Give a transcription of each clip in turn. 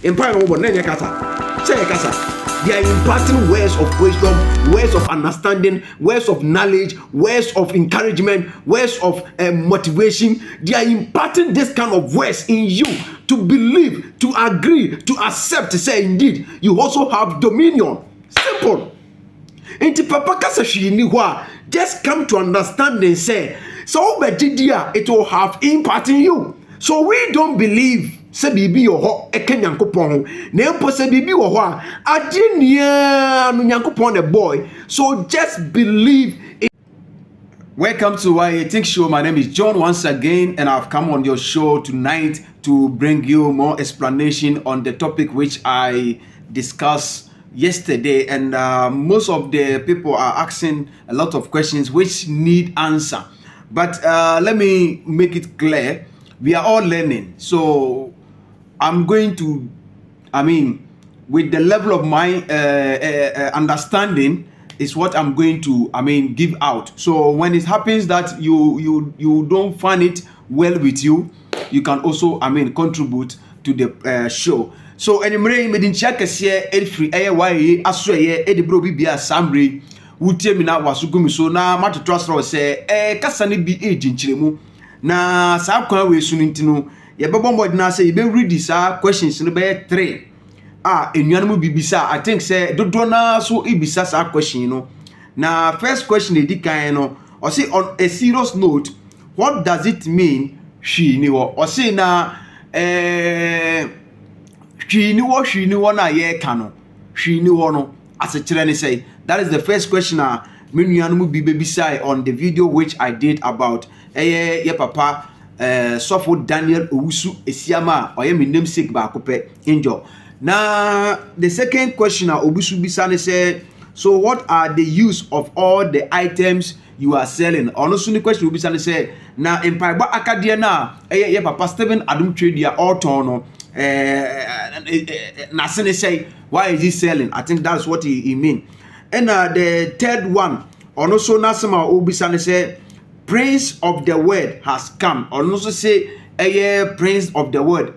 Empire no one nene kasa. Say kasa. They are imparting words of wisdom, words of understanding, words of knowledge, words of encouragement, words of motivation. They are imparting this kind of words in you to believe, to agree, to accept, to say indeed, you also have dominion. Simple. Inti papa kasa Hweene hwa, just come to understand and say, so it will have impact in you. So we don't believe se bibi yo ho eke Nyankopon na empo se bibi wo ho a ade nia no Nyankopon the boy. So just believe it. Welcome to Why You Think Show. My name is John once again, and I've come on your show tonight to bring you more explanation on the topic which I discussed yesterday, and most of the people are asking a lot of questions which need answer. But let me make it clear, we are all learning. So I'm going to, with the level of my understanding is what I'm going to, give out. So when it happens that you don't find it well with you, you can also, contribute to the show. So anyway, medin check here free why aswe e de bro bibia samre wutie mi na wasugumi so na mato trust say kasa ne bi ejinchiremu na sa kwan we sunu ntino ye bebo mod na say be read this questions no be 3 enuanmu bibisa. I think say dodo na so ibisa sa question no. Na first question e di kan no, or say on a serious note, what does it mean Hweene wo? Or say na Hweene wo na ye ka no. Hweene wo no as a chere say. That is the first question me nuanmu bibisa on the video which I did about ye papa Sofo Daniel Owusu Esiama or me namesake ba kope Angel. Now the second question Owusu bisane say, so what are the use of all the items you are selling? Or no suni question bisane say na empire ba akadia na ye papa Stephen Adom Kyei-duah author no na say why is he selling? I think that's what he mean. And the third one ono so nasema obisane say Prince of the Word has come. Or also say Prince of the Word,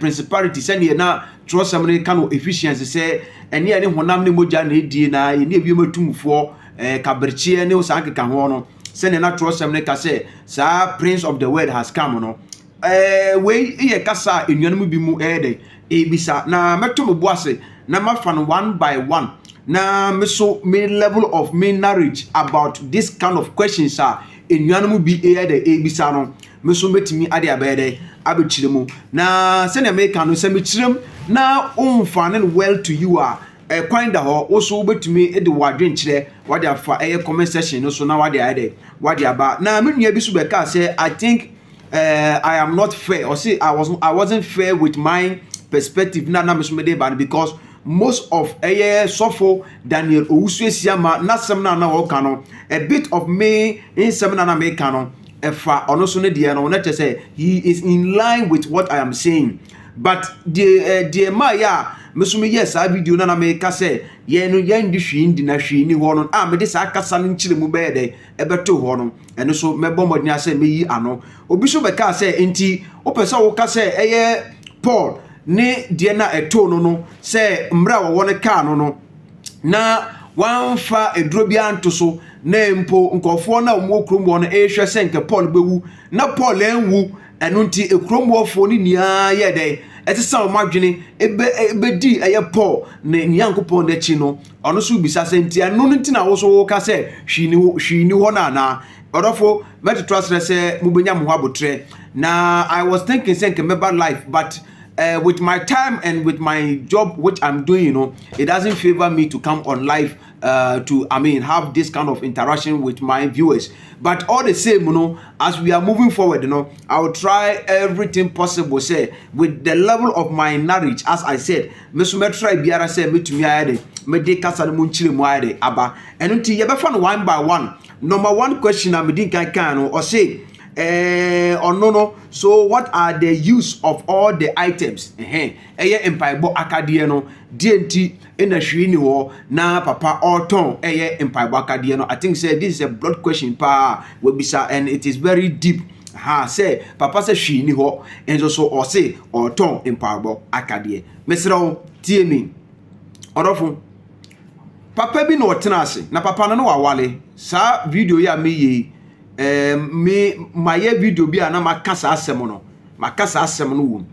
principality. Send ye na trust some kind of efficiency say and ye any honam ne moja ne di na ye bi metumfo kaberchie ne osanke ka ho no. Send na trust some ka say sa Prince of the Word has come no. We ye kasa enuanmu bi mu dey ebisa na meto boase na mafan one by one. Na me level of me knowledge about this kind of questions enuanmu bi the ebisa no me so metimi ade abede abechiremu na se na make no se mechirem na umfanen well to you kwan da ho wo so betumi e de wadwenkyere wade afa comment section no so na wade ade wade aba na me nua bi so be ka say I think I am not fair, or say I wasn't fair with my perspective na me so me dey ban because most of Sofo Daniel Owusu Esiama na semna na wo kano a bit of me in semna na me kano efa ono so ne de no na say he is in line with what I am saying. But the Maya mesumi yes a video na me ka say ye no ye ndi Hweene na Hweene ho no me de sa kasa no nchire mu be de ebeto ho no eno so mebo modina say meyi ano obi so be ka say enti opese wo ka say Paul ne die na eto no say mra wo ne ka no na wanfa eduro bia anto so na empo nkofo na omo kromwo no ehwe se nke Paul bewu na Paul enwu eno nti ekromwo fo ni nia ye de etisa omadwene ebedi Paul ne Nyankopon de chi no ono so bisa se nti eno nti na wo so wo ka se Hweene ho na odofo met trust say mubenya mo abotre na I was thinking say nke member life, but with my time and with my job which I'm doing, it doesn't favor me to come on live to have this kind of interaction with my viewers. But all the same, as we are moving forward, I will try everything possible, say, with the level of my knowledge. As I said, me try biara say me to me ayade, me de kasa no munchire mu ayade aba. And until you ever one by one. Number one question I'm din kan or say no. So what are the use of all the items? Empire bo akadie no DNT in a Hweene wo na papa auton empire bo akadie no. I think say this is a broad question pa we bisa, and it is very deep. say papa say Hweene ho enso so or say or ton empabo akade mesrɛ tie me odofo papa bi no tena ase na papa no wawale sa video ya me ye me maye video bi na makasa asem no wo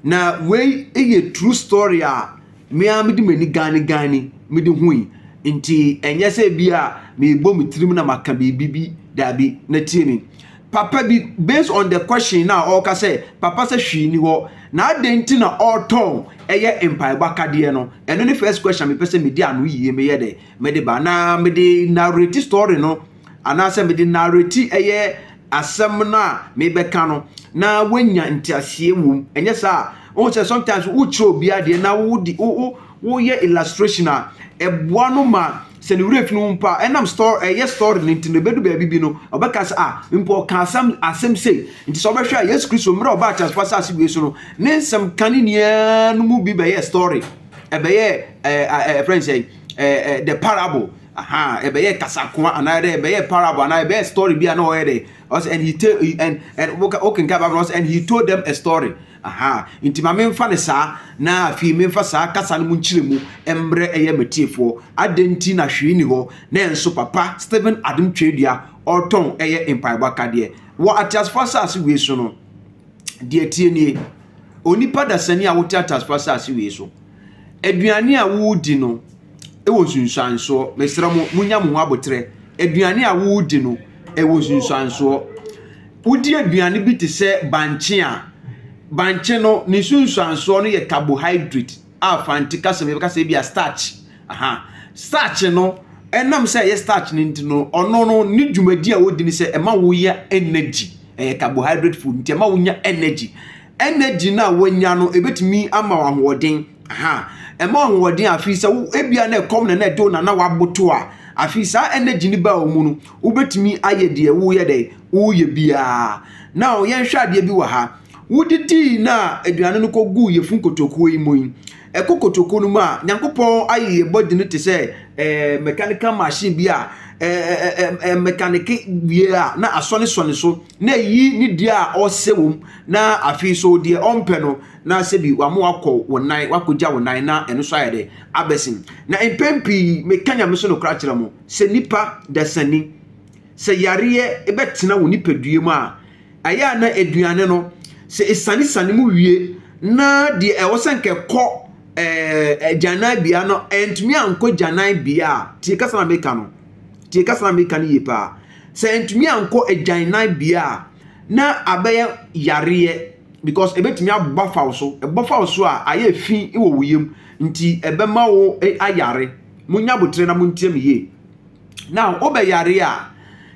na we eye true story a me am di mani gani me di hui nti enye se bia me bo me tirim na maka bibi dabi na tie me papa bi based on the question now all ka say papa say Hweene ho na adenti na all ton eye empire bakade no eno ne first question me pese me di anu yie me ye de me de ba na me de narrate story no ana say me de narrate eye asem na me beka no na wanya ntiasie wum enye sa o say sometimes wo chro bia de na wo ye illustration a eboa no ma se ne wure finu mpa enam store yes story nti ne bedu ba bibi no obeka sa mpo ka asem say nti so behwa Yesu Kristo mra oba chance pasa asiwe so no ne nsem kanenia no mu bi be yes story e be ye friends say the parable ebe ye kasakwa another ebe ye parable another ebe story bi na o here and he tell and okay and he told them a story inti ma memfa ne saa na afi memfa saa kasa no mu nkyiremu embre eye metiefo adenti na Hweene ho na enso papa Stephen Adom Kyei-duah oton eye empire bakade wo atias fasasi we so no de tie nie onipa dasani a wote atias fasasi we so aduane a wo di no e wo sunsanso mesra mo munya mo abotre aduane a wo di no e wo sunsanso wodi aduane bi te se banche no ni sunsanso no ye carbohydrate a fantika se me ka se bia starch starch no enam se ye starch ni ntino ono no ni dwumadi a wodi ni se ema wo ye energy carbohydrate food nti ema wo nya energy na wonya no ebetimi ama wa hoden ema hoden afi se ebia na ekom na do na waboto a afi sa energy ni ba omu no ubetimi aye de wo ye de wo ye bia now yen hwa de bi wa ha wudidi na aduane no kogu ye fun kotoko yi moyin ekokotoko no ma nyankopon aye body no te se mechanical machine bi a mechanic bia na asone so na yi ni dia osewom na afi so de ompe no na sebi wamo akọ wonan wakoja wonan na eno so ayede abesin na empempi mekanya me so no kra kire mo se nipa dasani se yare ebetena wo nipadue mu a aya na aduane no se esani mu wie na de ewosenke kọ janai bia no entumi anko janai bia tie kasa na meka no ni yepa se entumi anko janai bia na abaye yare because ebetumi abafa so a aye fi wo wuyem nti ebema wo ayare munya botre na muntiam ye now obe yare a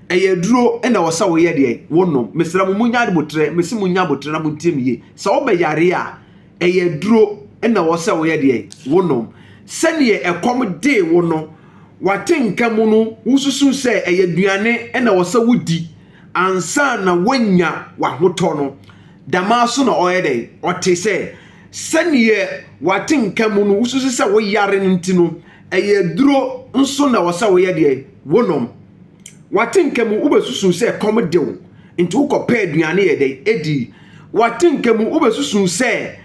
eye duro na wo sa wo ye de wonom mesra munya botre mesi munya botre na muntiam ye se obe yare a eye duro na wo sa wo ye de wonom sene ekom de wo no watenka mu no wususu se eye duane na wo sa wudi ansa na wanya wahoto no damaso na oyede ote se sene watenka mu no wususu se wo yare ntino eye duro nso na wo sa wo ye de wonom watenka mu ubesusu se ekom de wo nti wo kopa aduane ye de edi watenka mu ubesusu se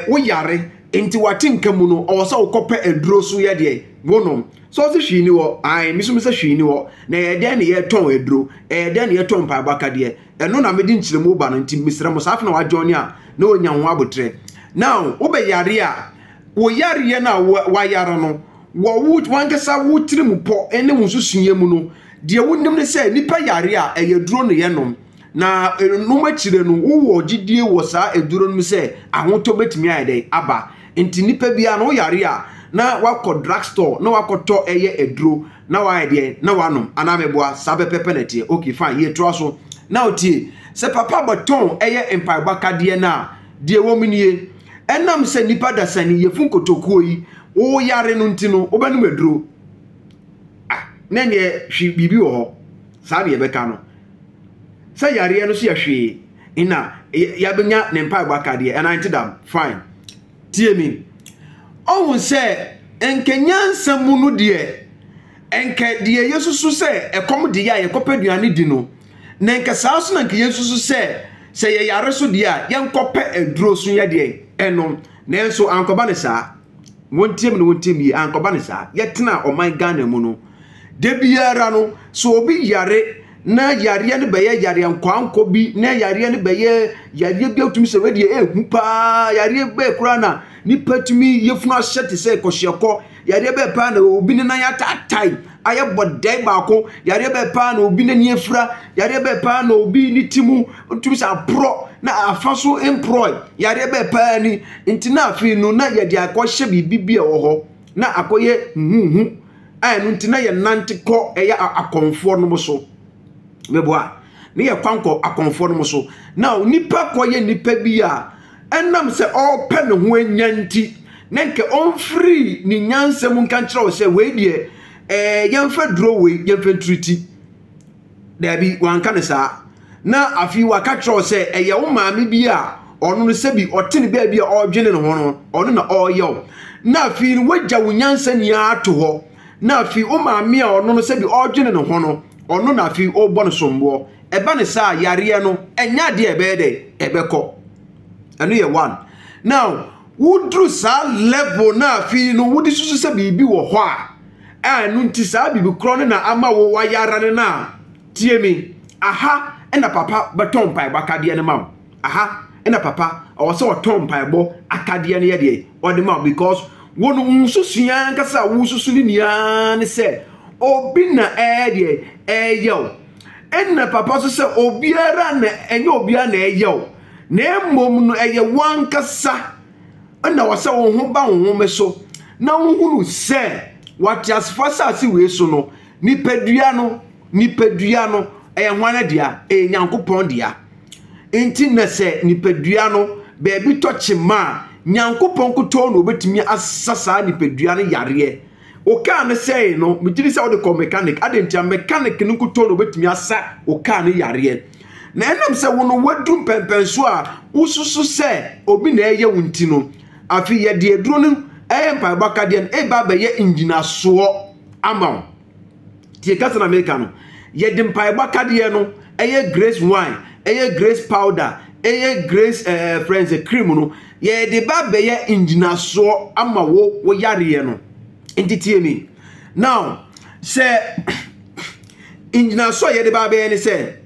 wo yare nti watenka mu no owosa wo kopa aduro so ye de wonom so se Hweene wo ai miso se Hweene wo na ye de na ye ton aduro de na ye ton pa bakade eno na medi nkyiremu ba no nti misra mo safa na wajoni a na onya ho abotre now wo be yare a wo yare ye na wa yare no wo wankasa wo tirimu po ene wo susunye mu no de wonim ne se nipa yare a eyeduro no ye nom na no machire no wo gidie wo sa eduro no se ahoto betimi ayede aba nti nipa bia no yare a na wako drugstore na wakoto eye eduro na waide na wanom anameboa sabe pepenete okay fine ye troso na otie se papa baton eye empire bakade na de wominie enam se nipa dasani ye fun kotokuo yi wo yare no ntino obanu meduro na ne hwi bibi wo sa be beka no se yare no so ya hwe ina ya benya ne empire bakade and antidam fine tie me ohun se enkenyansa mu no de enke de yesusu se ekom de ya ye kopaduane di no na nka saa so na nka yesu so sɛ yɛ yare so dia yɛnkɔpɛ aduro so yɛ de ɛnom nanso ankoba ne saa wontiem yi ankoba ne saa yɛtena ɔman Ghana mu no de biara no so obi yare na yare ne bɛyɛ yare nkwankɔ bi na yare ne bɛyɛ yare bi otumi sɛ wedi ehu pa yare bɛ kura na nipa tumi yefunu ahyɛ te sɛ kɔhyiakɔ yare bɛ pa na obi ne nan atatai ayɛ bɔdai baako yare bɛ pa na obi ne niefura yare bɛ pa na obi ne timu otumi sɛ apro na afa so employ yare bɛ pa ni ntina afi no na yɛde akɔhyɛ bibi a wɔ hɔ na akɔyɛ huhu ai no ntina yɛ nante kɔ ɛyɛ akɔnfoɔ no so meboa ne yɛ kwankɔ akɔnfoɔ no so na nipa kɔyɛ nipa bi a ɛnam sɛ ɔpɛ ne ho anyanti na nke ɔmfiri ne nyansa mu nka kyerɛw sɛ wei deɛ yɛmfa duro wei yɛmfa triti dabi wanka ne saa na afi waka kyerɛw sɛ ɛyɛ wo maame bi a ɔno no sɛ bi ɔtene baabi a ɔdwene ne ho no ɔno na ɔyɛw na afi no wagya wo nyansa nia ato hɔ na afi wo maame a ɔno no sɛ bi ɔdwene ne ho no ɔno na afi ɔbɔ no somboɔ ɛba ne saa yareɛ no ɛnya deɛ ɛbɛyɛ dɛ ɛbɛkɔ ɛno yɛ one now wudru saa level na afi no wudi susu sɛ biribi wɔ hɔ a ɛno nti saa bibi korɔ no na ama wo wayara ne na tie mi aha ɛna papa bɛtɔn mpaebɔ akadeɛ no ma wo aha ɛna papa ɔwɔ sɛ ɔtɔn mpaebɔ akadeɛ no yɛ deɛ ɔde ma wo because wɔn nsusua nkasa wo susu ne nia ne sɛ obi na ɛyɛ ɛyɛw ɛna papa so sɛ obiara na ɛnyɛ obiara na ɛyɛw na mmom no ɛyɛ wankasa ɛna wɔsɛ wo ho ba wo ho so na wo hunu sɛ wate asfa sase wei so no nipadua no ɛyɛ hwana dia nyankopɔn dia enti na sɛ nipadua no baabi tɔkye ma nyankopɔn kotɔ no obetumi asasa nipadua no yareɛ o car ne say no me gidi say o de ko mechanic adentia mechanic no kotɔ no betumi asa o car ne yare na enam say wo no wadum pempenso a ususu say obi na eye wunti no afi ye de aduro no mpa baka de e ba ba ye engineer so ama tie kasa na America no ye de mpa baka de no eye grace wine eye grace powder eye grace friends cream no ye de ba ba ye engineer so ama wo yare no entitie me now say engineer so ye de ba be ni say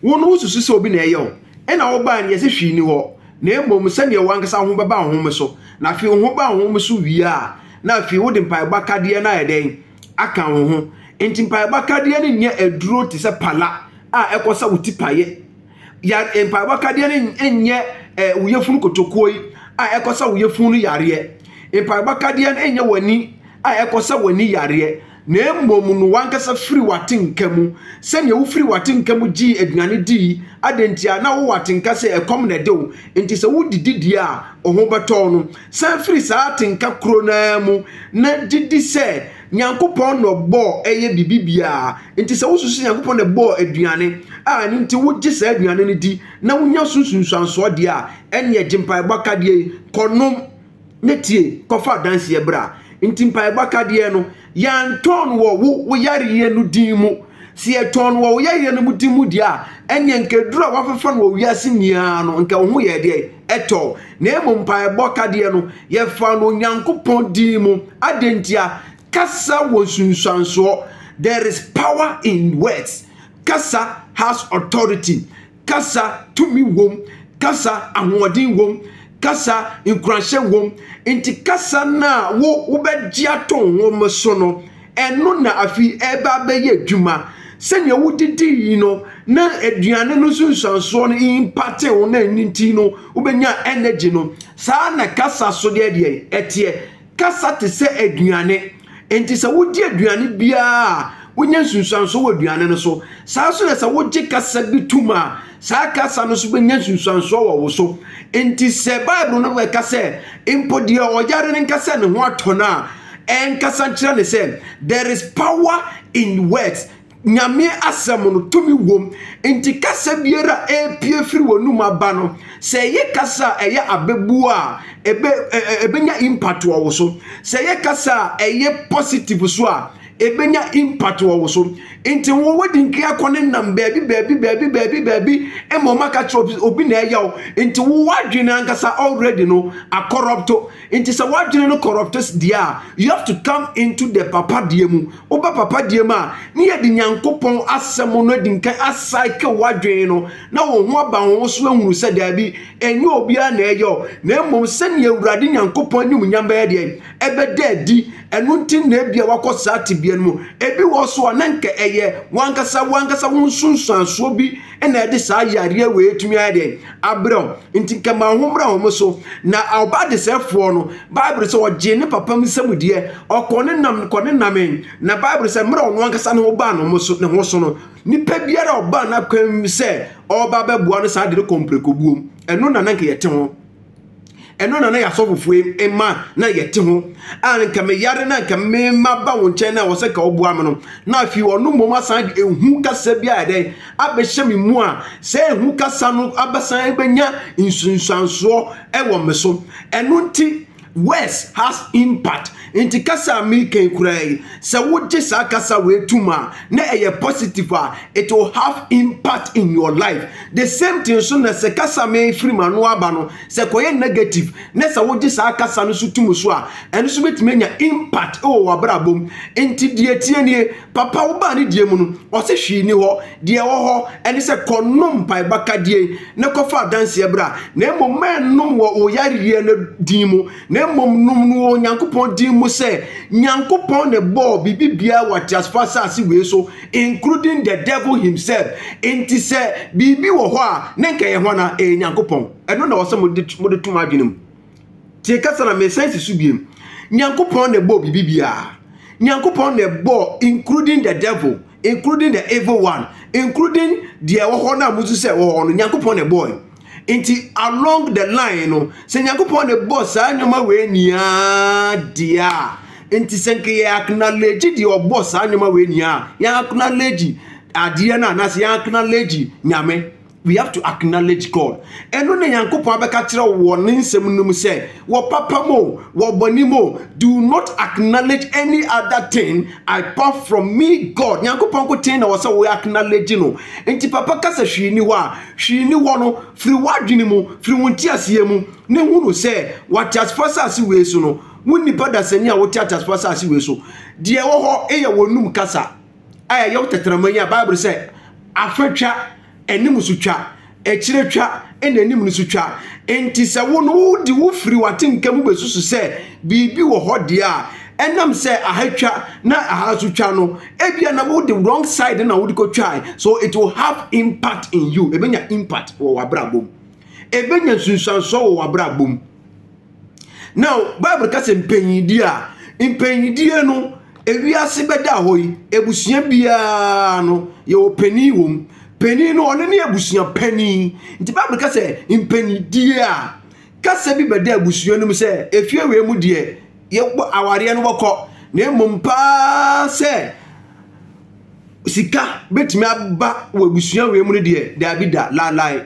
wonu ususu se obi na eyo e na wo ba ni ye se hwini ho na emom se ne wankasa ho beba ho me so na fi ho ba ho me so wi a na fi wo de mpa ba kade na ye den aka ho enti mpa ba kade ni nya aduro ti se pala a ekosa wutipaye ya mpa ba kade ni enye uyefunu kotokoi a ekosa uyefunu yare mpa ba kade ni enye wani a ekosa wani yare na emom no wankasa firi watenkamu se ne wo firi watenkamu gi aduane di adentia na wo watenka se ekom na de wo enti se wo dididi a oho beto no san firi sa atenka kro na mu na didi se nyankopon no bo eye bibibia enti se wo susu nyankopon na bo aduane a nti wo gi sa aduane ne di na wonya sunsunsanso de a enye jimpa bakadie konom netie kofa dance ye bra nti mpa bakadie no yanton wo yare no dimu si eton wo yare no dimu dia enye nkedura wafefa no wiase nia no nka wo ye de eto na emo mpa bakadie no ye fa no nyankopon dimu adentia kasa wo sunsanso. There is power in words. Kasa has authority. Kasa tumi wom, kasa ahwodin wom, kasa inkurahye wom. Enti kasa na wo begya ton wom so no eno na afi eba beye adwuma senya wodidi no na aduane no sunsanso no impact wo na nti no wobenya energy no saa na kasa so de etie kasa te se aduane enti se wodi aduane bia wonya sunsanso wo aduane no so saa so na se woje kasa bituma saa kasa no so benya sunsanso wo so enti se bible no we kasa impodi o yare ne kasa ne ho atona en kasa kira ne se there is power in words nyame asem no tumi wom enti kasa biera epie firi wonum aba no se ye kasa eye abebu a ebenya impact wo so se ye kasa eye positive so a ebenya impact wo so enti wo wadi nke akone nam baby emo maka tro obi na eya enti wo wadwene ankasa already no a corrupt enti se wadwene no corrupts dia you have to come into the papa diemu oba papa diemu a ne ye di nyankopon asem no di nka asai ke wadwene no na wo ho aba wo so ahunu se da bi enye obi a na eya na emo se ne awurade nyankopon ni munyamba ye de ebeda di enu ntin na bia wakosa tibia no ebi wo so na nka eye wankasa wonsunsanso bi ena de saa yare we etumi ade abrɛ nti kama homra ho so na oba de sefo no bible se oje ne papa msamudie okone nam na bible se mra ono wankasa ne oba no so ne ho so no nipa biara oba na kwam se oba bɛboa no saa de komprekobuom eno na nanka yete ho eno na ya sofofo ema na yete ho an ka me yare na ka me maba wo nche na wo se ka obu am no na afi onu moma san de ehu kasa bia de abehye me mu a se ehu kasa no abasan ebenya insunsanso e wo me so eno nti words has impact inti kasa mi kan kurai se woje sa kasa we tuma na eye positive it will have impact in your life the same thing so na se kasa me free manu aba no se koye negative na se woje sa kasa no so tumu so a eno so betimenya impact o wabrabom inti die tie nie papa wo ba ne die mu no o se hwi ni ho die wo ho ene se konom pai baka die na kofa dance ebra na emom nom wo yariye na dimu na emom nom no nyankopon dimu say nyankopon ne bo bibia what as far as we so including the devil himself inti say bibi wo ho a ne nka ye ho na nyankopon eno na wo se mo de tuma adwenum tie kasa na me sense su biem nyankopon ne bo bibia nyankopon ne bo including the devil including the evil one including the wo ho na musu say wo ho no nyankopon ne boy inti along the line no se nyankopon ne boss anyoma we nia dia inti senke ya acknowledge the boss anyoma we nia ya acknowledge adia na se ya acknowledge nyame we have to acknowledge God eno ne nyankopon abeka kire wo ne nsem num se wo papa mo wo boni mo do not acknowledge any other thing apart from me God nyankopon ko tin na wo se wo acknowledge no enti papa kasa hwini wo no free wadwini mu free wonti asie mu ne hunu se what as far as we so no wonni pada sani a wo ti as far as we so de wo ho eye wonum kasa aya yo tetramanya Bible say afatwa enim sutwa ekiretwa enanim no sutwa enti se wo no di wo free watenkam besusu se bibi wo hode a enam se ahatwa na ahasutwa no ebia na wo the wrong side na wo di ko twa so it will have impact in you ebenya impact wo wabrabom ebenya sunsanso wo wabrabom now Bible ka se impanyidie no ewiase beda hoyi ebusua bia no ye opani wom peni no one ne abusua pani nti Bible ka se impanidie a kasa bi beda abusua no se efie we mu de ye aware no bokọ na emompa se sika betimi aba wo abusua we mu de da bi da lalai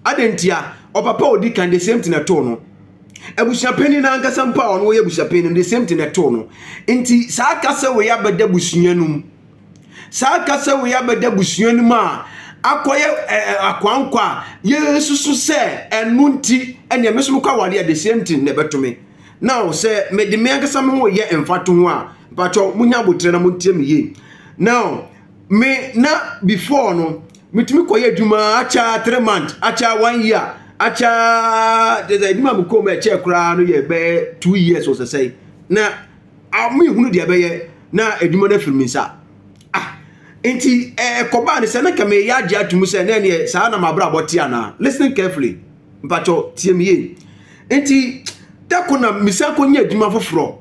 adentia opapa odi kan the same thing ato no abusua pani na ankasa mpa ono ye abusua pani the same thing ato no nti saa kasa we ya beda abusua no saa kasa we ya beda abusua no ma akoye akwankwa yesusu se enu nti ene meso kwa wale the same thing ne betome now se me de me akasa me ho ye emfato ho a pacho munya botre na montie me ye now me na before no mitumi koye adwuma acha 3 months acha 1 year acha de adwuma me ko me che kra no ye be 2 years o se sei na me hunu de be ye na adwuma na firminsa enti koba ne se na ka me ya agye atumu se na ne saa na mabra boti ana listen carefully mpacho tie me ye enti takona misako nya adwuma foforo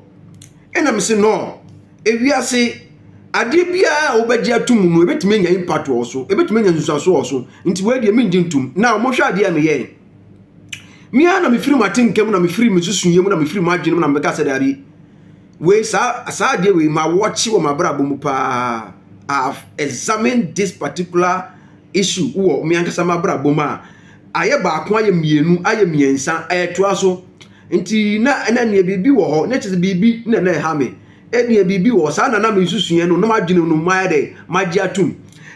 ena mse no ewiase ade bia obagye atumu no ebetime nya impact wo so ebetime nya nsusaso wo so nti we de me ndintum na mo hwa ade a me ye mi ana me firi matenkem na me firi me susunyem na me firi madwene na me ka se dari we sa ade we ma watch wo mabra bomu pa I've examined this particular issue wo me ankasa mabra boma aye ba ko aye mienu aye miensa aye toaso nti na ne bibi wo ho na chese bibi na ha me eni bibi wo sa na me susuye no ma dwene no ma de magye atum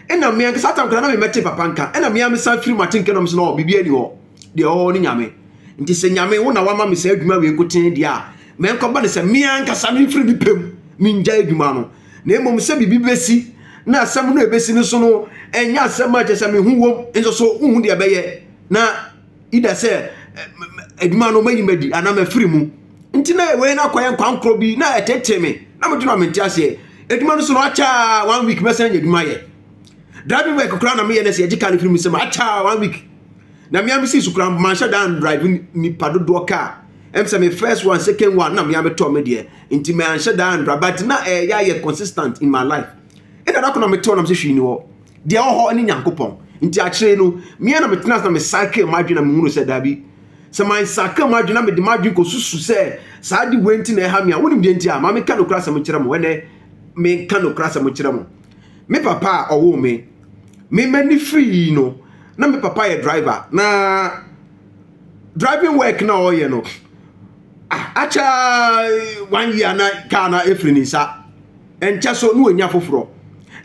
ena me anka satam kana na me mete papa nka ena me am san firi matinke no me so no bibi ani ho de ho ni nyame nti se nyame wo na wa ma me sa adwuma we nkoten dia me nko ba ne se me anka sa me firi bi pem me nja adwuma no na emom se bibi besi na asam no ebesi ne so no enya asam a chese me hu wom enso so hu de beye na ida se adwuma no mayi madi ana me firi mu nti na we na kwaye kwankro bi na etete me na me tuna me ntiase adwuma no so no acha 1 week mesen adwuma ye driving work kura na me ye na se ejika ne firi mu se ma acha 1 week na me am si su kura man sha down driving ni padodo car em se me first one second one na me am to me de nti me an sha down but na ya ye consistent in my life ina da kono me to na me se hwini wo de ho ni nyankopon nti a kire no me na me tena na me cycle madwena me hunu se dabi se man cycle madwena me de madwen ko susu se sa di wenti na ha me a wonim de nti a ma me ka no kra se mo kire mo wene me ka no kra se mo kire mo me papa owo me mani free no na me papa ye driver na driving work na o ye no acha 1 year na ka na efrinisa encha so no anya foforo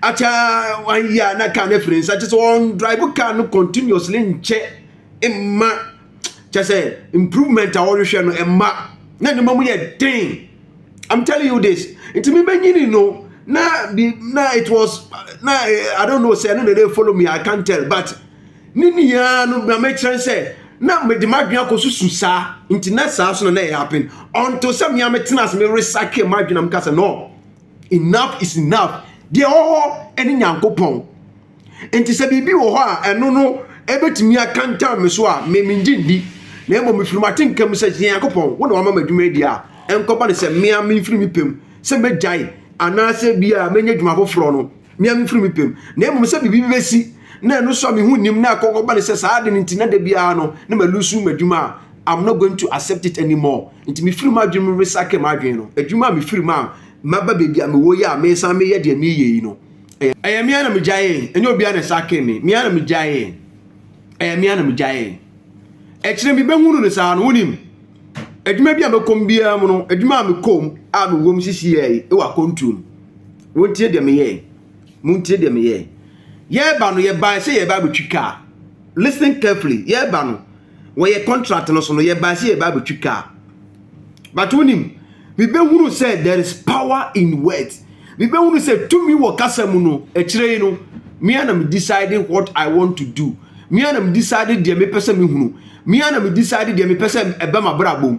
acha 1 year na ka na efrinisa just on drive car no continuously nche emma just improvement a wo hwe no emma na ne mamu ye den. I'm telling you this it me benyini no na it was na I don't know say no they follow me I can't tell but nini ya no na me try say na me de madwena ko susu sa internet sa so na happen until some ya me tenas me recycle madwena am kasa no enough is enough de eni nyankopon enti se bibi wo ho a eno no ebetimi akanta me so a me ngindi na emo me firmatin kam se nyankopon wo na wa ma madwuma di a enkoba ne se me am firi mi pem se me jai ana se bia menye dwuma foforo no me am firi mi pem na emo se bibi besi na no so me hu nim na akokoba ne se saa de ntina de bia no na malusu madwuma I'm not going to accept it anymore nti me firi ma dwuma recycle ma dwen no adwuma me firi ma maba bebia me wo ya me san me ye de me ye no eye me ana me jaye enye obi ana sake me ana me jaye eye me ana me jaye e kire me behunu ne saa no wonim adwuma bia me kom bia mu no adwuma me kom a me wom sisi ye e wa kontum wontie de me ye muntie de me ye ba no ye ba se ye ba betwika listen carefully ye ba no wo ye contract no so no ye ba se ye ba betwika but wonim we be who say there is power in words. We be who say to me wo kasa mu no e kire no me am deciding what I want to do. Me am deciding de me pese me hunu. Me am deciding de me pese e ba mabrabom.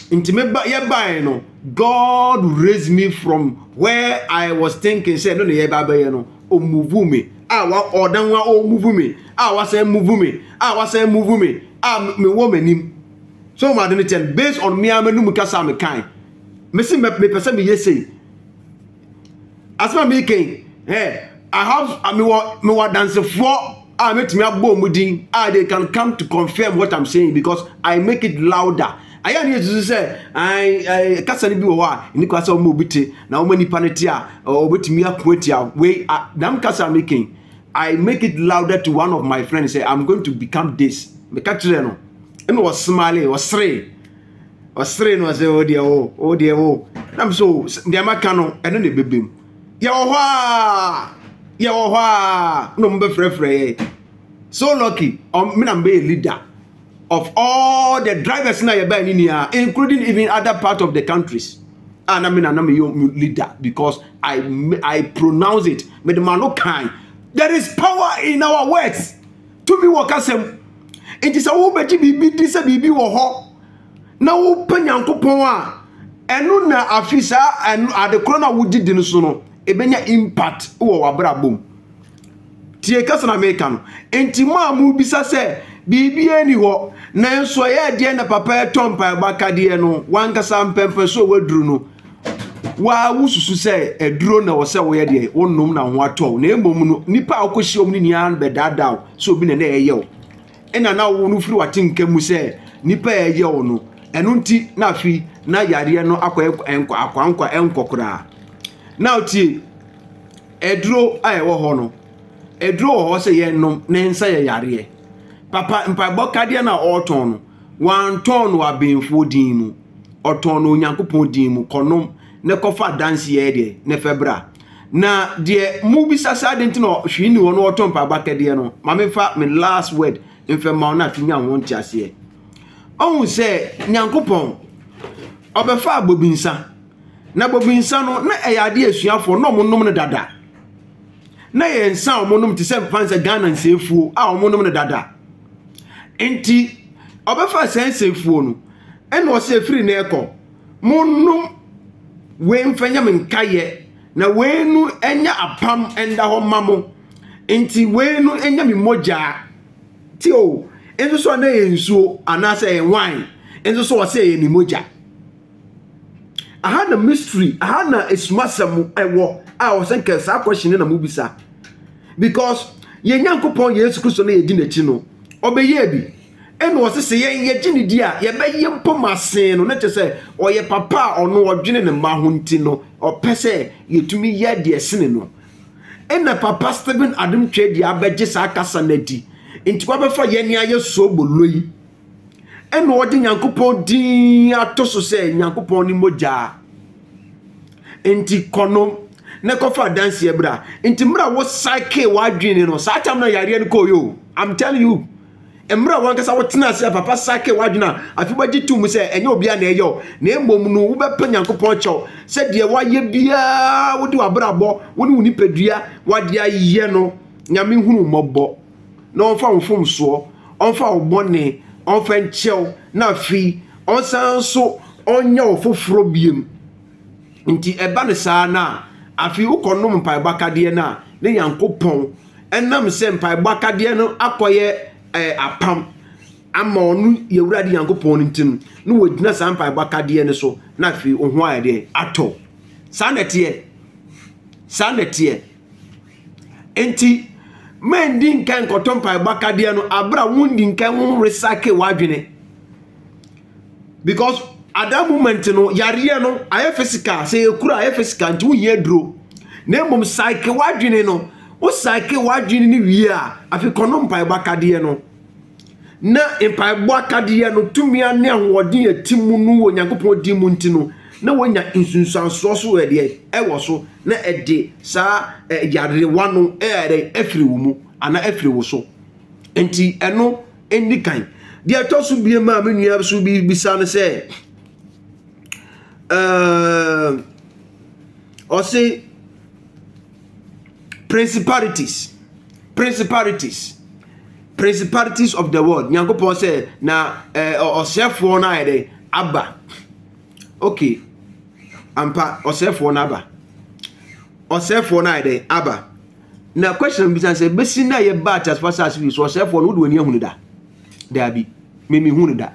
Inti me ba ye ba no God raised me from where I was thinking say no ye ba ye no o move me. Wa odan wa o move me. Wa say move me. Wa say move me. Me wo manim. So my tell based on me amenu mukasa me kind. Me see me person me say. As my making, I have me what dance for make me abo mudin. They can come to confirm what I'm saying because I make it louder. I need to say I kasa ni bi wo a ni kwasa o mo biti na o mani panetia o betimi akwetia we dam kasa making. I make it louder to one of my friends say I'm going to become this. Me catch no. And was smiling, was three no say oh dear. I'm so the Amacano and then the baby. Yawa no mbe frefre. So lucky I'm be a leader of all the drivers na yeba in here, including even other part of the countries. And I'm your leader because I pronounce it. Me the man no kind. There is power in our words. To me wakasem. Enti sa wo beji bibi di se bibi wo ho na wo panyankopon a enu na afisa enu adekro na wo didi no so no ebenya impact wo wabrabom tie kasa na America no enti ma mu bisa se bibi eni ho na enso ye de na papa etompa bakade no wankasa mpempe so waduru no wa wususu se eduro na wo se wo ye de wonnom na ho atɔ na emom no nipa akohyi om ni nia be dadaw so obi na na eye ena na wo no firi watinka mu se nipa eye wo no eno nti na afi na yare no akwa enkokora na otie eduro aye wo ho no eduro wo ho se ye nom na nsa ye yare papa mpa bokade na oton no wan ton wa benfo din mu oton no Onyankopon din mu konom ne kofa dance ye de ne febra na de mu bisa sa de ntino Hweene wono oton pa bakade no ma me fa me last word mfa ma na fi nya ho ntiase ohun se Nyankopon obefa agbobinsa na agbobinsa no na eyade asuafo no mo nom ne dada na ye nsa o mo nom te se mfanse Ghana nsefuo a o mo nom ne dada enti obefa sensefuo no eno o se free na eko mo nom we mfanya menkaye na we nu enya apam enda ho mamo enti we nu enya mi moja ti o enso so na ye nsuo anase ye wine enso so o se ye ni moja aha na mystery aha na esmasam ewo a o se nke sa question na mubisa because ye Nyankopon Yesu Kristo na ye di nachi no obeye bi eno o se ye gini di a ye be ye mpomasen no na chese o ye papa ono odwene ne ma ho nti no o pese ye tumi ye de esene no ena papa Stephen Adom Kyei-duah abeje sa akasa na di nti kwa be fa ye nia ye so boloi eno o di Nyankopon din atoso se Nyankopon ni moja enti kono ne kofa dance ye bra enti mra wo cycle wa dwene no sa cham na yare no koyo I'm telling you emra wankasa wotena se papa cycle wa dwena afi baji tu mu se enye obia na eyo na emom no wo bepa Nyankopon chew se de wa ye bia wodi wabrabo woni woni padua wade aye no nyame hunu mobo na onfa mfom so onfa obone onfa nchew na fi onsan so onya ofoforo biem nti eba ne saa na afi ukonom mpai bakade na ne Nyankopon enam se mpai bakade no akoye apam ama onu yewurade Nyankopon ntim no wodina sa mpai bakade ne so na afi ohu ayede ato sanete enti men din kan kotom mpai bakade no abra wundi nkan won recycle wadwene because at that moment no yare no aye physical say ekura aye physical nti wo dro na mom cycle wadwene no wo cycle wadwene ni wie a afi kono mpai bakade no na mpai bakade no tumia ne ahode atimu no wo Nyankopon di mu nti no na wonya insunsanso so ede ewo so na ede sa yare wano ere afiri wo mu ana afiri wo so enti eno endikan dia to so bie ma menua so bi bisa no se or say principalities of the world Nyankopon say na osefo na ede aba okay ampa osefo na aba na question bi say besi na ye ba as far as we so osefo no wo de hunu da bi memi hunu da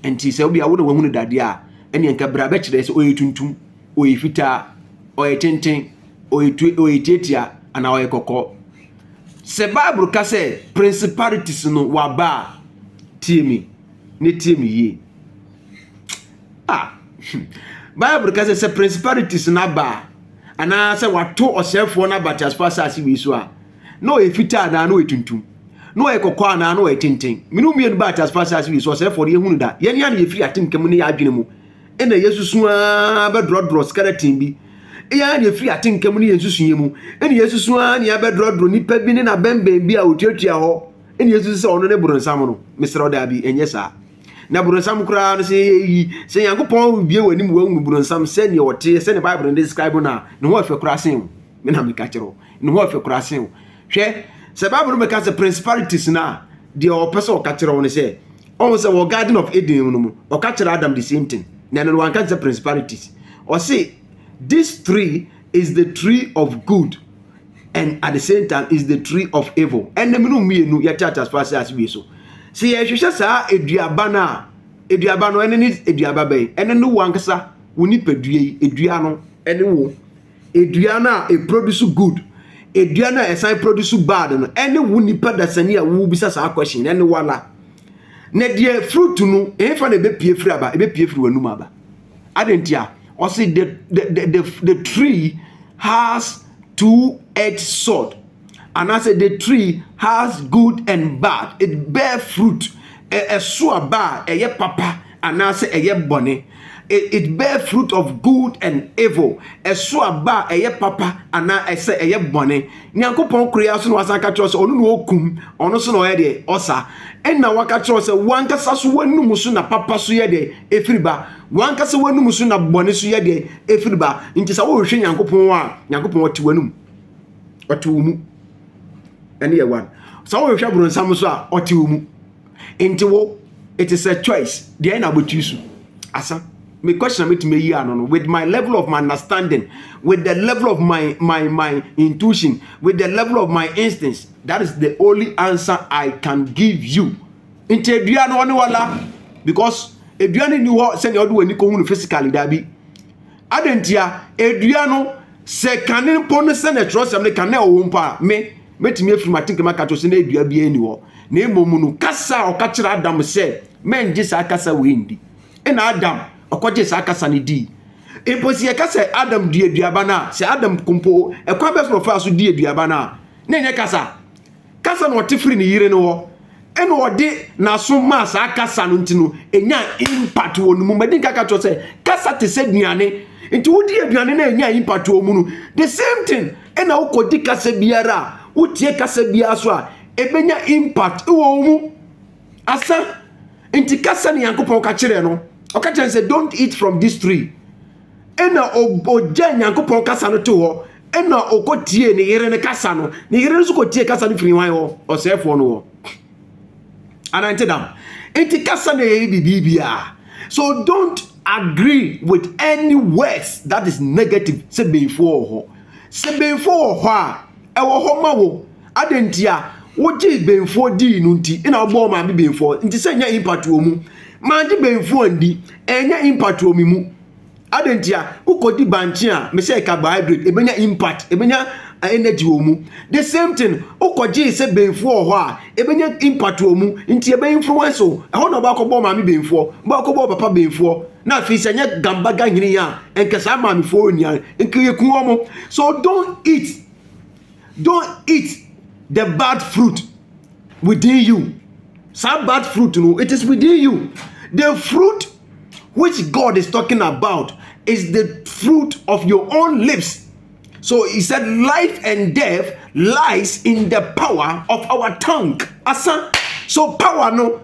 enti se obi a wo de hunu da dia ene nka bra be kire se oyetuntum oyefita oyetenten oyetiatia ana oyekoko se Bible ka se principalities no wa ba tiemi ye Bible ka se principalities na ba ana se wato osefo na ba as far as we so a no oyefita na no oyetuntum no oyekoko na no oyetenten minu mien ba as far as we so osefo ye hunu da ye nia na ye fi atinkem ne ya adwene mu ena Yesusu a be drodro skeleton bi ya na free atinkem ne Yesusu yemu ena Yesusu a na be drodro nipa bi ne na bembe bi a otuatua ho ena Yesusu se ono ne buronsam no misro da bi enye sa na buronsam kura no se Nyankopon bie wani mu wanu buronsam se ne wote se ne Bible describe na ne ho afa kura sen me na me ka kiro ne ho afa kura sen hwe se Bible me ka se principalities na de o pese o ka kiro ne se on se wo Garden of Eden no mu o ka kiro Adam the same thing na no one can say principalities or say this tree is the tree of good and at the same time is the tree of evil and the minu mienu ya church as far as we so see ye hwehwe sa eduaba no ene ni eduaba bai ene no wankasa woni padue edua no ene wo edua na e produce good edua na e sign produce bad no ene wo nipa dasani a wo bisa sa question ene wala na die fruit no efa na be pie free aba e be pie free wanum aba adentia or say the tree has two-edged sword and I say the tree has good and bad it bear fruit so bad ye papa anaasɛ ɛyɛ bɔne. It bear fruit of good and evil. Ɛso aba ɛyɛ papa ana ɛsɛ ɛyɛ bɔne. Nyankopɔn korea so na wasan ka kyerɛ sɛ ɔno na okum, ɔno so na ɔyɛ deɛ ɔsa. Ɛna waka kyerɛ sɛ wankasa so wanum so na papa so yɛ deɛ ɛfiri ba. Wankasa wanum so na bɔne so yɛ deɛ ɛfiri ba. Nti sɛ wohwɛ Nyankopɔn a, Nyankopɔn ɔte wanum. Ɔte wo mu. Ɛne yɛ one. Sɛ wohwɛ bronsam so a ɔte wo mu. Nti wo, it is a choice. Deɛ na abotu so. Asa. Me question me to me here, no, with my level of my understanding, with the level of my intuition, with the level of my instincts. That is the only answer I can give you. Into eduano oni wala, because eduano ni wo send you do any ko physically dabi. Adentia eduano se kanin pon send a trust am can na o mpa me metimi afiri matinke maka to se na edua bi ani wo. Na emomu no kasa o ka kira Adam se men gye sa kasa we ndi. Na Adam okoje sa kasa ni di imposi kasa Adam di aduaba na se Adam kumpo ekwa best no fa so di aduaba na enye kasa no otifiri ni yire no wo ene ode na so ma sa kasa no ntino enya impact wo no mu madi kaka to se kasa te se duane nti wo di aduane na enya impact wo mu no the same thing ena wo kodi kasa biara wo tie kasa biara so a ebenya impact wo mu asa nti kasa ni Yankopɔn ka kire no Okachen say don't eat from this tree. Ena oja Nyankopɔn kasa no to ho. Ena okotie ne yere ne kasa no. Ne yere so kotie kasa no firi wan ho. Osefo no ho. Anante dam. Enti kasa na ye bibia. So don't agree with any words that is negative. Se before ho. Se before ho a e wo ho ma wo. Adentia wo gi before di no nti. Ena obo ma bi before. Nti se nya impact wo mu. Mandi benfu andi enya impact o mimu adentia ukodi banchi a me say carbohydrate ebenya impact ebenya energy o mu the same thing ukoji se benfu o ho a ebenya impact o mu nti ebe influence o ho na ba ko bo mami benfu ba ko bo papa benfu na fi se nya gamba ganyini ya enkesa mami fo nia enkiye ku omo. So don't eat the bad fruit within you. Some bad fruit, it is within you. The fruit which God is talking about is the fruit of your own lips. So he said, life and death lies in the power of our tongue. Asa. So power no,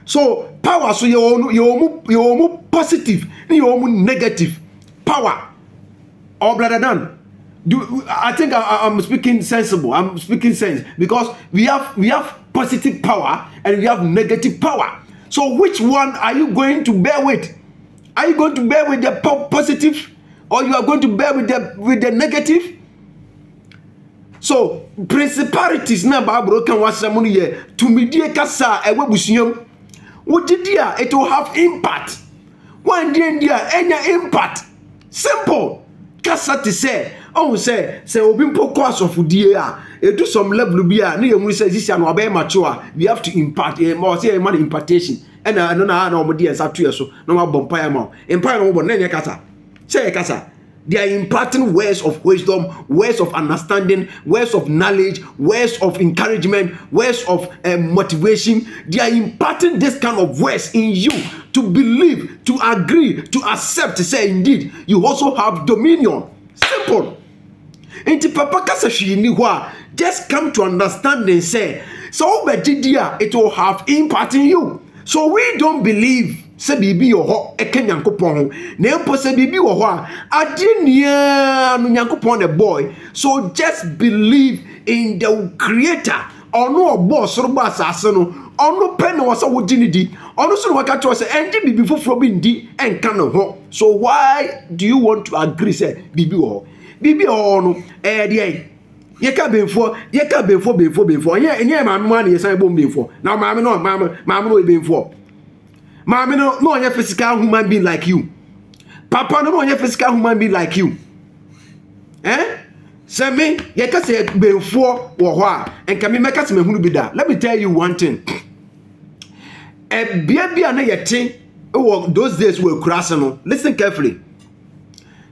so power so you positive, you negative power. Or brother Dan. I think I'm speaking sensible. I'm speaking sense because we have positive power and we have negative power. So which one are you going to bear with? Are you going to bear with the positive, or you are going to bear with the negative? So principalities na ba broken wasamu ye to medie kasa ewe busuam. What did it will have impact. One day enya impact. Simple. Kasa te say. Oh, say obi mpo course of die a do some level bi a na yemu say this no obey mature we have to impart more say man impartation and no na omode ensa to so na ma bompa ya ma empire no bo na nye kasa say kasa. They are imparting words of wisdom, words of understanding, words of knowledge, words of encouragement, words of motivation. They are imparting this kind of words in you to believe, to agree, to accept, to say indeed you also have dominion. Simple. Inti papa kasa hwini ho a just come to understand and say so obegidia it will have impact in you. So we don't believe say bibi yo ho eke Nyankopon ho na empo say bibi wo ho a ade nia no Nyankopon the boy. So just believe in the creator ono obo soro ba asase no ono pe na wo say wo gini di ono so no waka to say enje bibi foforo bi ndi enka no ho. So why do you want to agree say bibi wo ho bibi ho no dey yeka benfo enye maame ma na yesan bom benfo na maame no benfo maame no onye physical human being like you. Papa no onye physical human being like you. Say me yeka say benfo wo ho a enka me meka se mahunu bi da. Let me tell you one thing. Bia na yete those days were crass no. Listen carefully.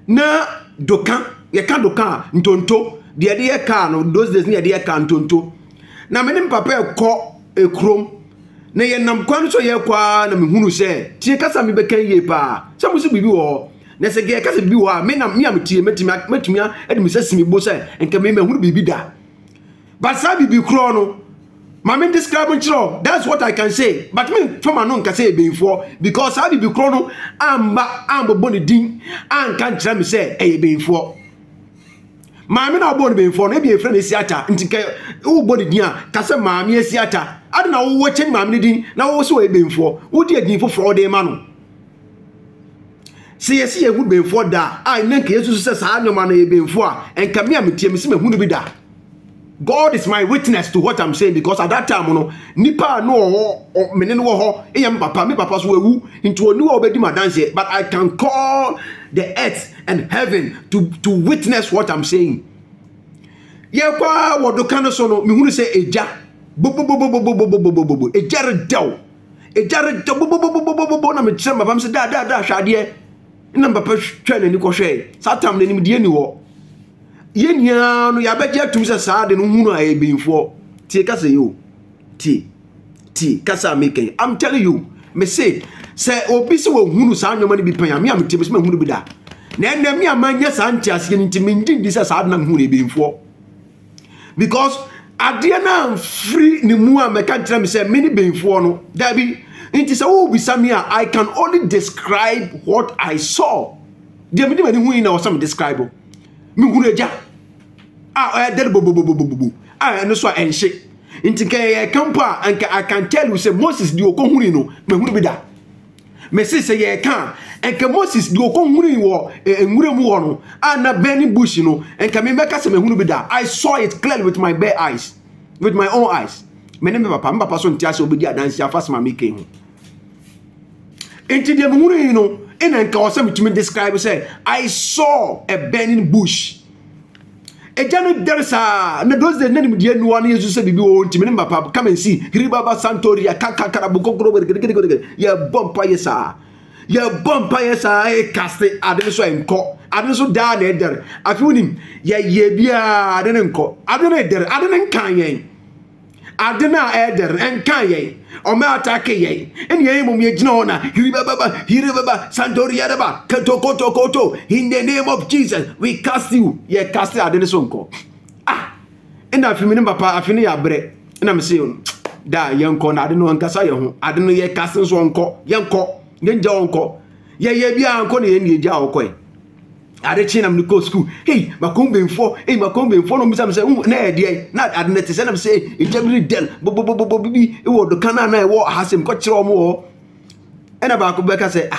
Na dokan yeka dokan ntonto de ye car no those days na de ye car ntonto na me papa e ko ekrom na ye nam kwan so ye kwa na mehunu se tie kasa me beka ye pa se mo se bibi wo na se ge kasa bibi wo a me na me am tie metumi ade me sesimi bo se enka me hunu bibi da but sa bibi kro no ma me describe nchiro that's what I can say but me from no nka say beinfo because sa bibi kro no amba boni din an kan kira me se beinfo ma me na boni beinfo na bi e friend siata ntike wo boni din a ka se ma me siata ade na wo chen ma me din na wo so beinfo wo di adin foforo de ma no se yesi ye hu beinfo da ai na nke yesu se sa anyoma na beinfo a enka me ametie me se mahunu bi da. God is my witness to what I'm saying because at that time no nipa no mene no ho eyam papa me papa so ewu into oni wo obedi madanse but I can call the earth and heaven to witness what I'm saying. Ye kwa wodoka no so no me hunu se eja bo ejare daw bo na me kire papa me se da hwade na papa twa na ni ko hwe satam na ni die ni wo yenya no ya beje atum se saade no hunu aye beinfo tie kasa yo tie kasa meken I'm telling you me say obi se wo hunu sa anwoma ni bi pan me am tie me hunu bi da na enna me amanya sa ntiase ni ntimi ndi se saade na hunu beinfo because ade na free ni mu a meka tira me se me ni beinfo no da bi nti se wo bi samia I can only describe what I saw de me ni hu na wo describe me hunu eja der bobobobobobo no so enhye nti ke kampa anka I can tell you say Moses di okohuni no me hunu bi da me say ye kan enka Moses di okohuni wo enwure mu wo no na burning bush no enka me meka say me hunu bi da I saw it clearly with my bare eyes with my own eyes me ne me papa so ntia se obedi adansi afasema me ken hu nti de me hunu no enka o say me tumi describe say I saw a burning bush. Ejano dersa na those days nani mudie nuwa na Jesus se bibi wo ntimi ne papa come and see hiribaba santoria kakakara bukokoro ya bompa yesa e kaste ade so enko ade so da na eder afi unim ya bia ade ne enko ade na eder ade ne nkan yen ade na eder enkan yen o me atake yen eni yen mum ye gina ona hiribaba santoria daba koto in the name of Jesus we cast you ye cast ade ne so enko ena afi mi papa afi ne ya bre ena me say da yenko na ade no nkasa ye ho ade no ye cast so enko yenko nja onko ye bia anko ne ye ni eja okoi ade chi na mko school hey makombenfo no misa say na ede na ade ne tese na say ejabiri del bibi e wo do kana na e wo hasem ko kire omo wo ena ba ko beka say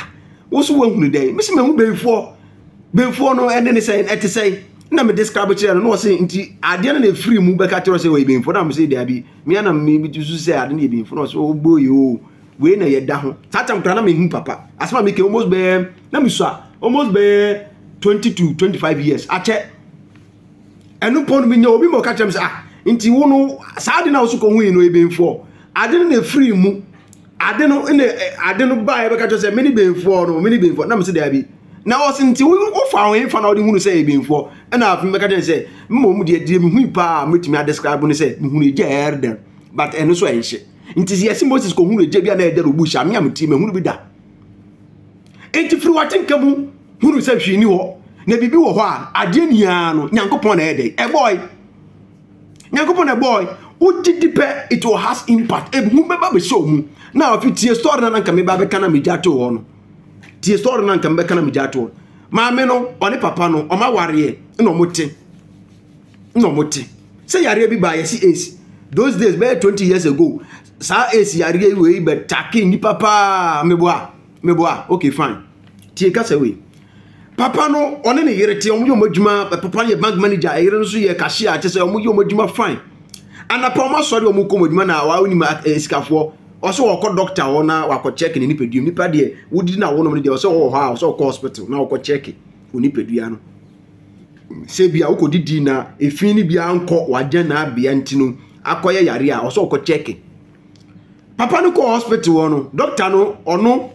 wo so wo hunu dey misi me hu benfo no ene ne say ete say na me describe kire no say nti ade na free mu beka kire say wo benfo na me say dey abi me na me bi tu say ade na benfo no so boyo we na ye da ho tatam kra na me hu papa asma me ke almost be na me so almost be 20 to 25 years ache enu pon mi nya obi mo ka chem say nti wo no saade na wo so ko hu no ebenfo ade na free mu ade no ba e be ka say many benfo na me say dey abi na wo se nti wo fa ho fa na wo hu no say ebenfo na afi me ka say mo mu de mi hu pa metimi a describe no say mi hu no eja erden but enu so enhye nti yes Moses ko hu no eja bia na eder obusha me am ti me hu no bi da enti free watin kamu hunu se hwini ho na bibi wo ho a ade nia no nyankopon na ede boy nyankopon na boy udidipe it will has impact hu beba be show mu na ofi tie story na nka me ba be kana me jato ho no tie story na nka me kana me jato ma me no oni papa no o ma ware no mote se yare bi ba yesi AC those days be 20 years ago sa AC yare we be take ni papa meboa okay fine tie kasa we papa no one ne yere tie omo adwuma papa ne bank manager yere no so ye cashier ate say omo adwuma fine anapa omo sori omo kom adwuma na wa oni ma esikafo oso wo doctor wo na wa ko check ni nipadua nipa de wodi na wo no de oso wo ha oso ko hospital na wo ko check onipadua no se bia wo ko didi na efin ni bia anko waje na bia ntino akoye yare a oso ko check papa no ko hospital wo no doctor no ono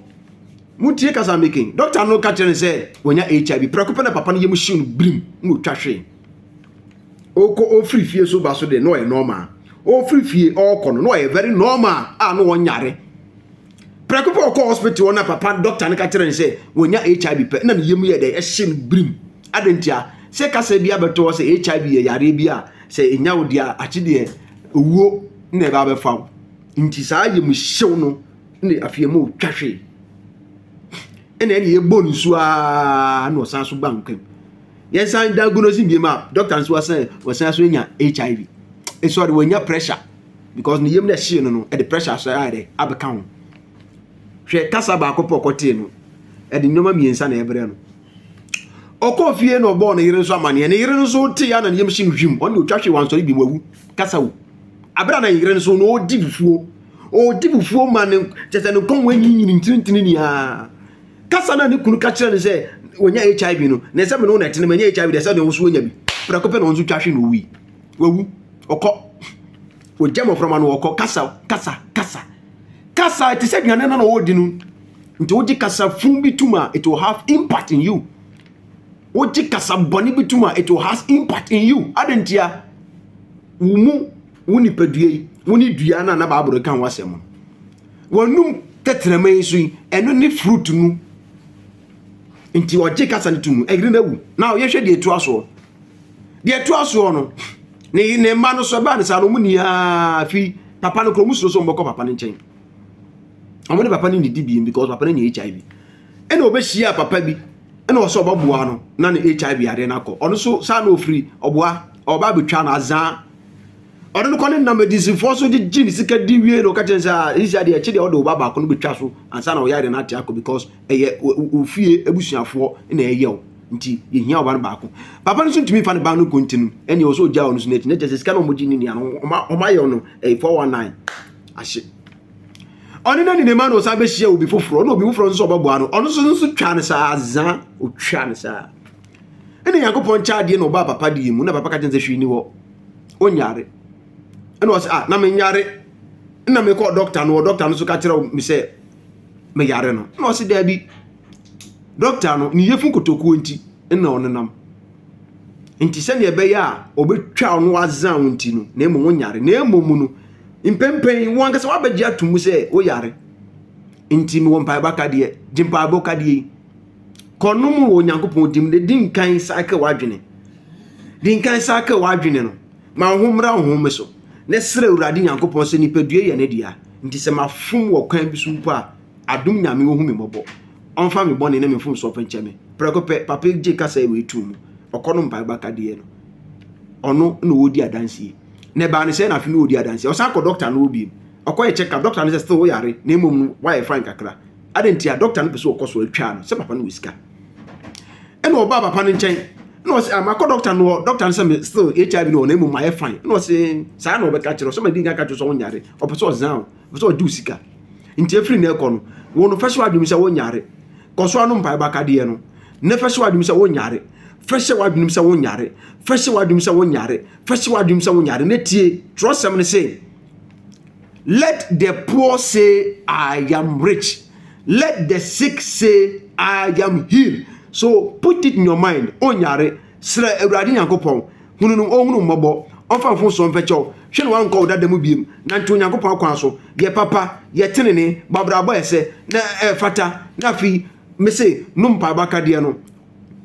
mutie kasa making doctor no catch and say wonya HIV preocupa na papa no yem shin brim no twahwe oko o free fie so ba so de no e normal o free fie all kono no e very normal no won yare prekopo ko hospital na papa doctor ne ka kire say wonya HIV pe na ne yemu ye de e hye brim adentia se kasa bia beto say HIV ye yare bia say enya wo dia achi de owuo na ba be fa nti saa yemu hyew no ne afie mu twahwe ene ye bonus a no san so bankem yen san diagnose bi ma doctor nso wasan so nya HIV e so de wonya pressure because ne yemu na hye no e the pressure so ade abeka ho hwe kasa ba akopọ kote no e de nyoma miensa na ebre no okofie no obo na yire nso amane ne yire nso te ya na ne yemhye nhwim on de otwahwe wansori bi mawu kasa wu abra na yire nso no odi bufuo ma ne tete no kon wanyi ntintini ni a kasa na ne kunu ka kire ne se wonya HIV no na se me no na tene manya HIV de se no so wonya bi prakope no nso twahwe no wi wawu okọ o jamo from anu okọ kasa it is said na na odi no nti oji kasa fun bituma it will have impact in you oji kasa boni bituma it will have impact in you adentia wumu woni padue woni dua na ba abro kan wasem wonum tetrema yisu eno ni fruit nu nti oji kasa ni tumu egri na wu now ye hwe de etu aso no ne ma no so ba ne sa no mu ni fi papa no kro musuro so mboko papa ne nchen amone papa ni didi bi because papa ni HIV ena obehia papa bi ena o so obaboa no na ne HIV ade na ko ono so sa no free oboa oba betwa na azan ono no kono na medicine for so di gene sika di wie no ka chensa isi ade eche de odo baba ko no betwa so ansa na o yare na ate akọ because eye ofie ebusuafo na eye o nti ye hia oba no ba ko papa no so ntimi fa ne ba no kontinu ene o so ja ono so na eti na chensa sika no mo gini ni ano o ma ye no 419 ahye oni na ni ne ma no sa be hia obi foforo na obi foforo nso obabo ano ono so twa ne sa azan o twa ne sa ene yakopon cha de no ba papa di mu na papa ka tense hwi ni wo onyare ene o sa na me nyare na me ko doctor no so ka kire mi se me yare no na o se da bi doctor no ni yefun kotokuo nti ena onenam nti se ne be ya obetwa ono azan nti no na emu onyare na emu mu no impempen won kase wabagia tumu se wo yare nti mi won pa baka de jimpa boka de konum wo nyankopon dim de dinkan saka wadwene no ma homra hom so ne sere urade nyankopon se nipadue ye ne dia nti se mafum wo kwan bi sumpo a adum nyame wo hu me mobo onfa me bone ne me fum so penche me prekope papa je kasa we tumu okonum pa baka de no ono no wodi adansie ne ba ne se na fi no odi adanse o san ko doctor no obi okoye check up doctor no se still yare na emom no why fine kakra adentia doctor no pese okoso atwa no se papa no wisika ene oba papa no nchen no se amako doctor no se still HIV no na emom my fine no se sa na obeka kire so ma dinga ka so wonyare o pese o zan o pese o du sika nti afri na ekọ no wo no fese wadum se wonyare koso anu mpa ba kade no ne fese wadum se wonyare fese wadum se wonyare fese wadum se wonyare ne tie trust them say let the poor say I am rich, let the sick say I am healed. So put it in your mind onyare sra awurade yankopon hununu ohunu mmobo onfafo so mfecho hwe no wan ko dada mu biem na nto yankopon akwan so ye papa ye tenene babrabo ese na fata na fi me say no mpa bakade no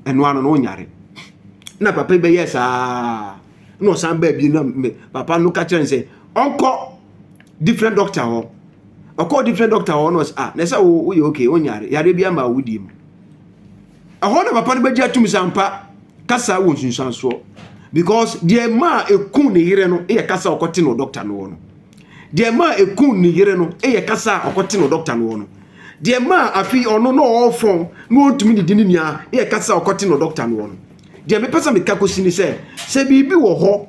eno ano no onyare na papa be yes no san ba bi na papa no ka kire say onko different doctor ho onko different doctor ho no na say wo ye okay onyare yare bia ma wudim ahona papa no beji atum sampa kasa wo nsunsan so because the ma ekun ne yire no e kasa okote no doctor no no the ma ekun ne yire no e kasa okote no doctor no no the ma afi ono no ofon no ntumi didi ni nia e kasa okote no doctor no no the me pesa me kakosi ni se bibi wo ho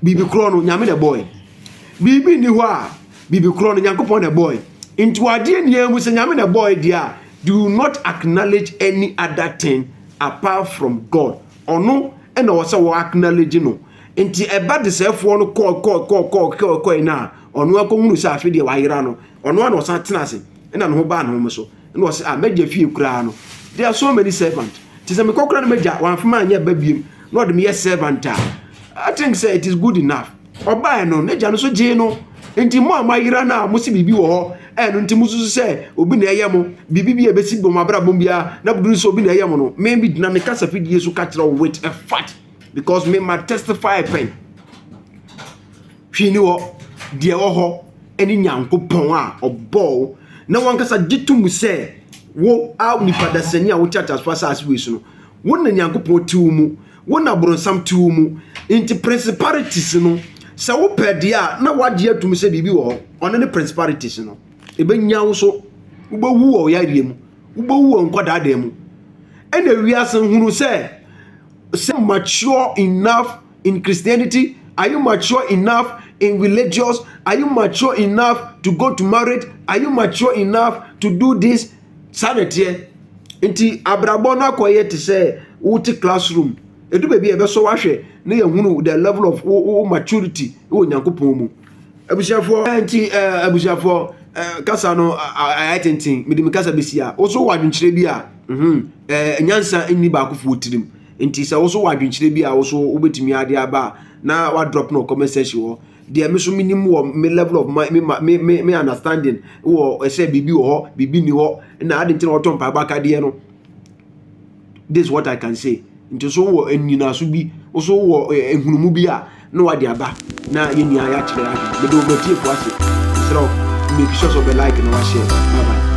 bibi kro no nyame the boy bibi ni ho bibi kro no nyankopon the boy into ade ni amu se nyame the boy dia do not acknowledge any other thing apart from God ono and also wo acknowledge no nti eba de sefo no call na ono akohunu sa afi de wayira no ono na osan tenase na no ba no so na o se meja fie kura no there are so many servants tise me kokra no meja wan fama anya ba biem no de me servant I think say it is good enough Oba no ne gya no so gye no enti mo amayira na mo si bibi wo ho eno enti mo susu se obi na eyemo bibi bi ebesi bom abra bom bia na budu so obi na eyemo no me bi na me kasa fidie so ka kira with a fact because me ma testify pen Hweene wo de wo ho eni Nyankopon a obo na wankasa gitum se wo a nipa dasani a wo church as far as we so no wo na Nyankopon tiwu mu wo na bronsam tiwu mu enti principalities no sa wo pede a na wade atum se bibi wo ono ne principalities no ebenya wo so wo bewu wo yare mu wo bewu wo nkoda da mu ena wiase hunu se mature enough in Christianity. Are you mature enough in religious? Are you mature enough to go to marriage? Are you mature enough to do this? Sanity nti abrabo na koye te say wuti classroom edu baby ebe so wahwe na yehunu the level of maturity wo Nyankopon mu abusiafo nti abusiafo kasa no ayatentin mede mikasa besia wo so wadwenkyere bi a nyansa nni ba akofo tirim nti se wo so wadwenkyere bi a wo so obetimi ade aba na wa drop no comment section wo de me so minimum me level of me understanding wo say bibi wo ho bibi ni ho na ade nti na otom pa ba kade no. This is what I can say. Nti so wo enina so bi so wo ehunumu bi a na wa de aba na yeni aya kire ade me do betie fo ase so make sure so be like na wa share. Bye bye.